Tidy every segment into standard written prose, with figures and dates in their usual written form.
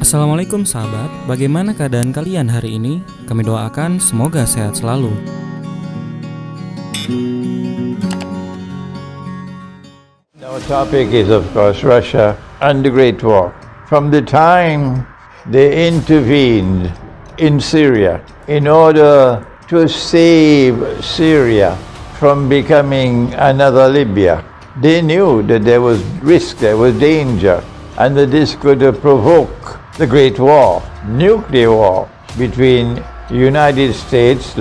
Assalamualaikum sahabat, bagaimana keadaan kalian hari ini? Kami doakan semoga sehat selalu. Our topic is of course Russia and the Great War. From the time they intervened in Syria in order to save Syria from becoming another Libya, they knew that there was risk, there was danger, and that this could provoke the Great War, nuclear war between United States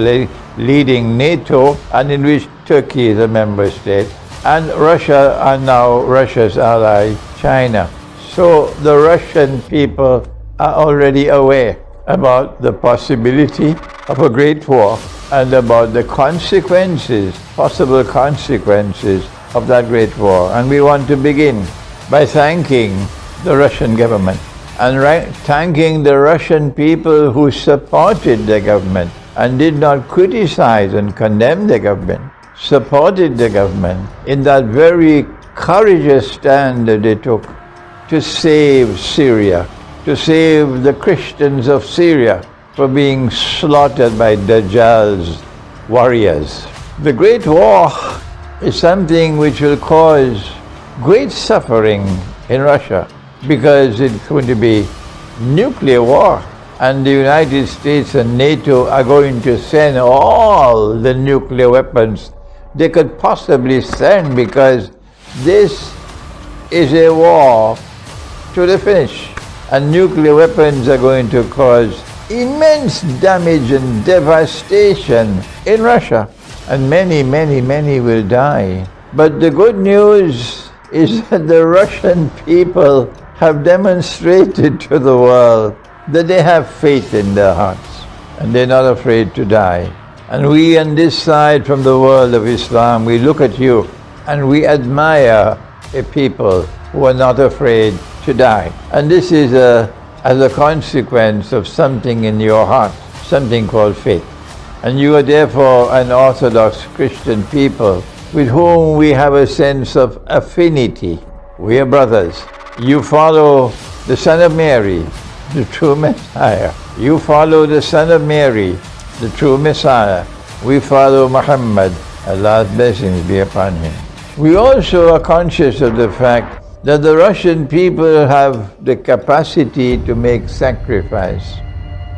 leading NATO, and in which Turkey is a member state, and Russia, and now Russia's ally China. So the Russian people are already aware about the possibility of a great war and about the consequences, possible consequences of that great war. And we want to begin by thanking the Russian government and thanking the Russian people who supported the government and did not criticize and condemn the government, supported the government in that very courageous stand that they took to save Syria, to save the Christians of Syria from being slaughtered by Dajjal's warriors. The Great War is something which will cause great suffering in Russia, because it's going to be nuclear war, and the United States and NATO are going to send all the nuclear weapons they could possibly send, because this is a war to the finish, and nuclear weapons are going to cause immense damage and devastation in Russia, and many will die. But the good news is that the Russian people have demonstrated to the world that they have faith in their hearts and they're not afraid to die. And we on this side from the world of Islam, we look at you and we admire a people who are not afraid to die. And this is as a consequence of something in your heart, something called faith. And you are therefore an Orthodox Christian people with whom we have a sense of affinity. We are brothers. You follow the Son of Mary, the true Messiah. You follow the Son of Mary, the true Messiah. We follow Muhammad, Allah's blessings be upon him. We also are conscious of the fact that the Russian people have the capacity to make sacrifice,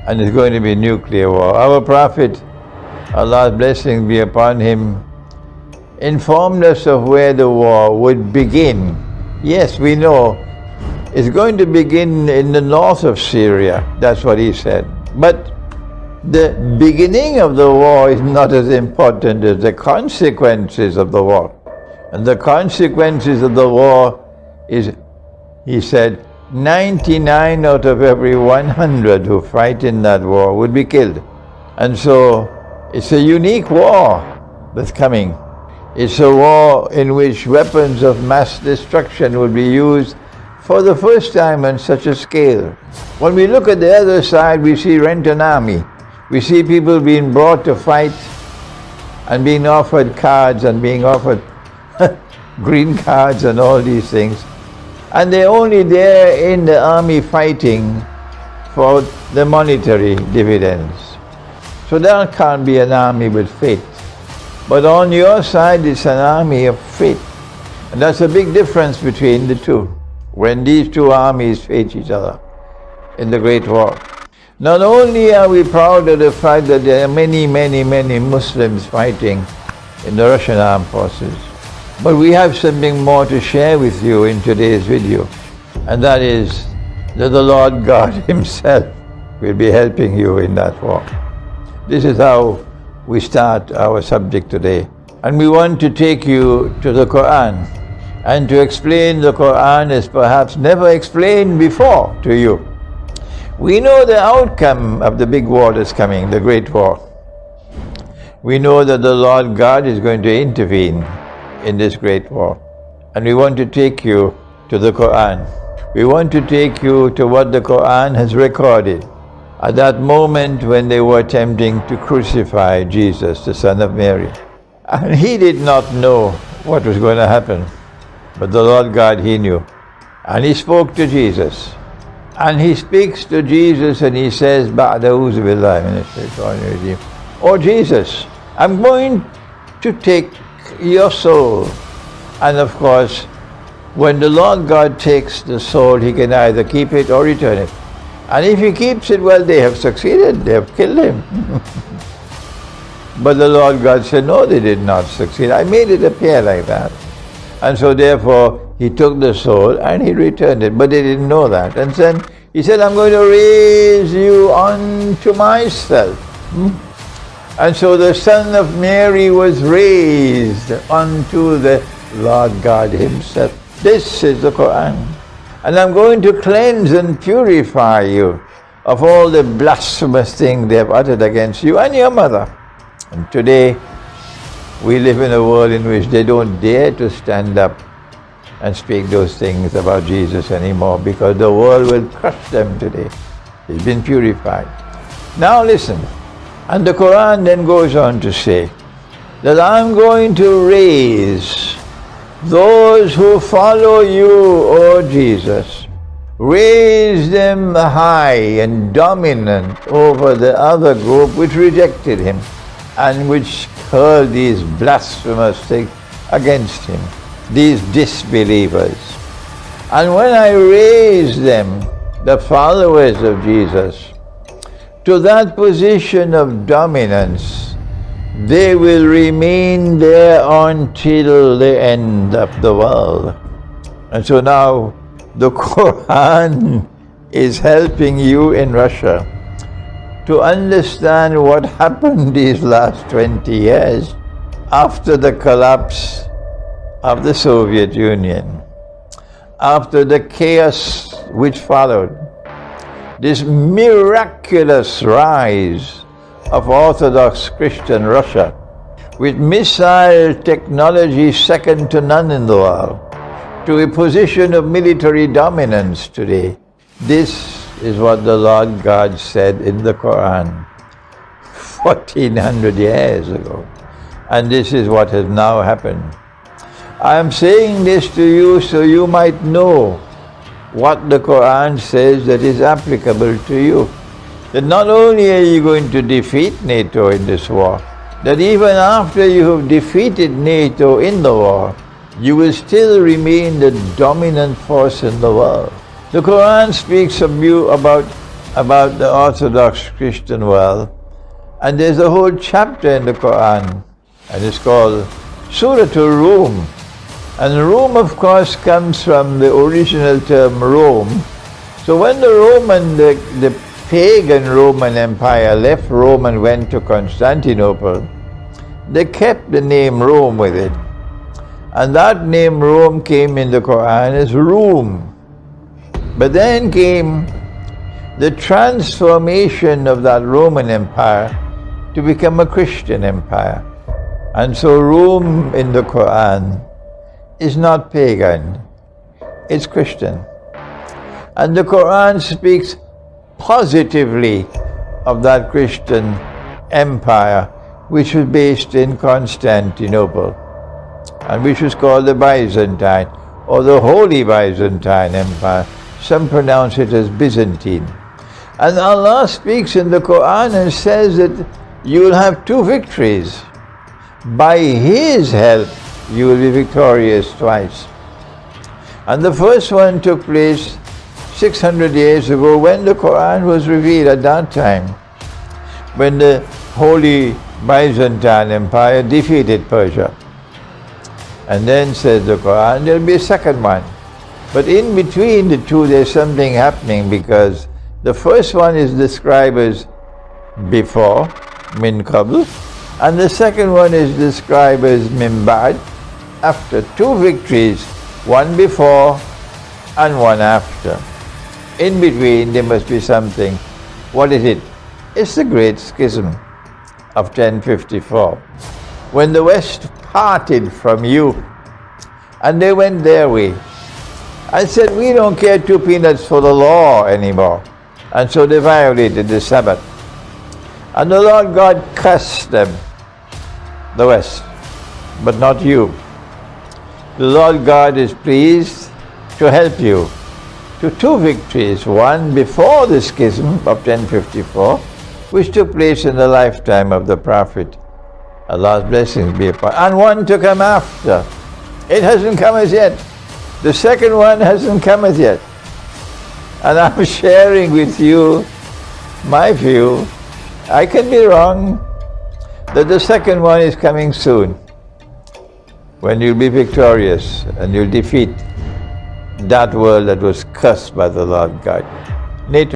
and it's going to be nuclear war. Our Prophet, Allah's blessings be upon him, informed us of where the war would begin. Yes, we know it's going to begin in the north of Syria. That's what he said. But the beginning of the war is not as important as the consequences of the war. And the consequences of the war is, he said, 99 out of every 100 who fight in that war would be killed. And so it's a unique war that's coming. It's a war in which weapons of mass destruction will be used for the first time on such a scale. When we look at the other side, we see rent an army. We see people being brought to fight and being offered cards and being offered green cards and all these things. And they're only there in the army fighting for the monetary dividends. So that can't be an army with faith. But on your side, it's an army of faith. And that's a big difference between the two, when these two armies face each other in the Great War. Not only are we proud of the fact that there are many Muslims fighting in the Russian armed forces, but we have something more to share with you in today's video, and that is that the Lord God Himself will be helping you in that war. This is how we start our subject today. And we want to take you to the Quran and to explain the Quran as perhaps never explained before to you. We know the outcome of the big war that's coming, the Great War. We know that the Lord God is going to intervene in this Great War. And we want to take you to the Quran. We want to take you to what the Quran has recorded at that moment when they were attempting to crucify Jesus, the Son of Mary. And he did not know what was going to happen, but the Lord God, He knew. And He spoke to Jesus. And he speaks to Jesus and he says, "Ba'da'uzu billahi minash shaitanir rajim." "Oh Jesus, I'm going to take your soul." And of course, when the Lord God takes the soul, he can either keep it or return it. And if he keeps it, well, they have succeeded, they have killed him. But the Lord God said, no, they did not succeed. I made it appear like that. And so therefore, he took the soul and he returned it. But they didn't know that. And then he said, I'm going to raise you unto myself. And so the Son of Mary was raised unto the Lord God himself. This is the Quran. And I'm going to cleanse and purify you of all the blasphemous things they have uttered against you and your mother. And today, we live in a world in which they don't dare to stand up and speak those things about Jesus anymore, because the world will crush them today. It's been purified. Now listen, and the Quran then goes on to say that I'm going to raise those who follow you, O Jesus, raise them high and dominant over the other group which rejected him and which hurled these blasphemous things against him, these disbelievers. And when I raise them, the followers of Jesus, to that position of dominance, they will remain there until the end of the world. And so now the Quran is helping you in Russia to understand what happened these last 20 years after the collapse of the Soviet Union, after the chaos which followed, this miraculous rise of Orthodox Christian Russia, with missile technology second to none in the world, to a position of military dominance today. This is what the Lord God said in the Quran 1400 years ago. And this is what has now happened. I am saying this to you so you might know what the Quran says that is applicable to you. That not only are you going to defeat NATO in this war, that even after you have defeated NATO in the war, you will still remain the dominant force in the world. The Quran speaks of you about the Orthodox Christian world, and there's a whole chapter in the Quran, and it's called Surah Rum. And Rum, of course, comes from the original term Rome. So when the pagan Roman Empire left Rome and went to Constantinople, they kept the name Rome with it. And that name Rome came in the Quran as Rum. But then came the transformation of that Roman Empire to become a Christian empire. And so Rome in the Quran is not pagan, it's Christian. And the Quran speaks positively of that Christian empire which was based in Constantinople, and which was called the Byzantine or the Holy Byzantine Empire. Some pronounce it as Byzantine. And Allah speaks in the Quran and says that you will have two victories. By His help you will be victorious twice. And the first one took place 600 years ago when the Quran was revealed at that time, when the Holy Byzantine Empire defeated Persia. And then says the Quran, there will be a second one. But in between the two there's something happening, because the first one is described as before, min qabl, and the second one is described as min ba'd, after. Two victories, one before and one after. In between there must be something. What is it? It's the Great Schism of 1054, when the West parted from you and they went their way and said, we don't care two peanuts for the law anymore. And so they violated the Sabbath. And the Lord God cursed them, the West, but not you. The Lord God is pleased to help you, to two victories, one before the schism of 1054, which took place in the lifetime of the Prophet, Allah's blessings be upon, and one to come after. It hasn't come as yet. The second one hasn't come as yet. And I'm sharing with you my view. I can be wrong, that the second one is coming soon, when you'll be victorious and you'll defeat that world that was cursed by the Lord God.